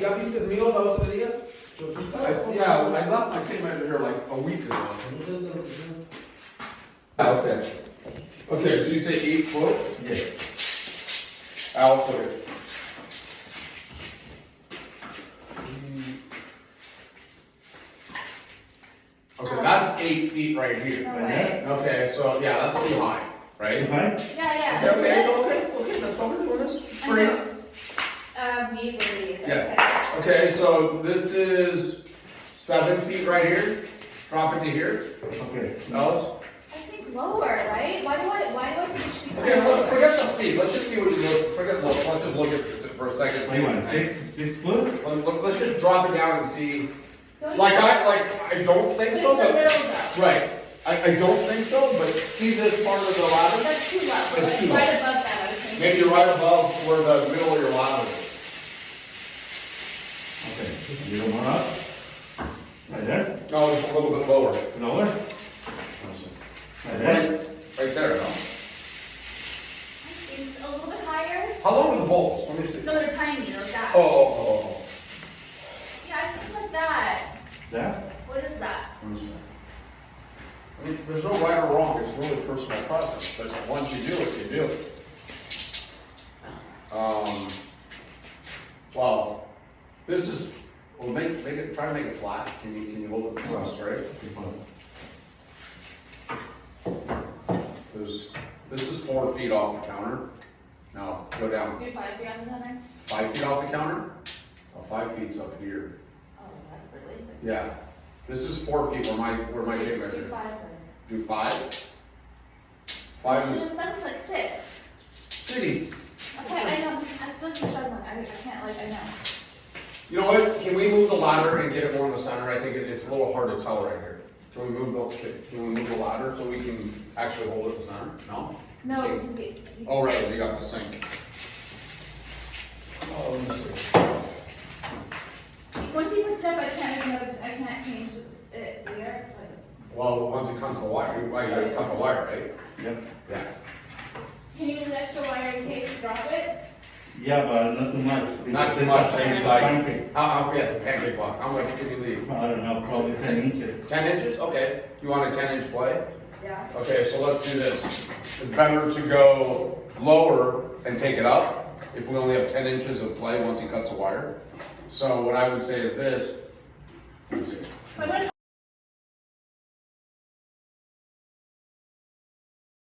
¿Ya viste el mío la otra día? Yeah, I left my tape measure here like a week ago. Okay. Okay, so you say 8 foot? Yes. I'll put it. Okay, that's 8 feet right here. No way. Okay, so yeah, that's too high, right? Right? Yeah, yeah. Okay, so okay, that's why we're doing this. I Free. know. Me believe. Yeah. Okay, so this is 7 feet right here. Drop it to here. Okay. Alice? I think lower, right? Why do I think it should be Okay, lower? forget the feet. Let's just see what he's looking. Forget look. Let's just look at this for a second. What do you want, 6 foot? Let's just drop it down and see. Don't Like you- I don't think But so. it's a But, little though. right. I don't think so. But see this part of the ladder? That's too low. That's Like, too low. right above that, I was thinking. Maybe right above where the middle of your ladder is. Okay. A little more up. Like that? No, just a little bit lower. Lower? Like that? Right there. No? It's a little bit higher. How low are the bolts? Let me see. No, they're tiny. They're that. Oh. Yeah, I think like that. That? What is that? Let me see. I mean, there's no right or wrong. It's really personal preference. But once you do it, you do it. Well, this is. Well, make it. Try to make it flat. Can you hold it close, right? This is 4 feet off the counter. Now go down Do 5 feet on the center? 5 feet off the counter. Oh, 5 feet's up here. Oh, that's really big. Yeah. This is 4 feet where my tape Do measure. 5 or? Do 5. 5 is That looks like 6. city. Okay, I know. I feel like you're struggling. I can't, like, I know. You know what? Can we move the ladder and get it more in the center? I think it's a little hard to tell right here. Can we move the ladder so we can actually hold it in the center? No? No, Okay. you get. Oh, right, you got the sink. Oh, let me see. Once you put step, I can't even notice. I can't change it here. Well, once it comes to the wire, you gotta cut the wire, right? Yep. Yeah. Can you use extra wire in case you drop it? Yeah, but not too much. Not too much, maybe like, yeah, it's a pancake block. How much can you leave? I don't know, probably 10 inches. 10 inches? Okay. You want a 10-inch play? Yeah. Okay, so let's do this. It's better to go lower and take it up if we only have 10 inches of play once he cuts a wire. So what I would say is this. Let me see. But what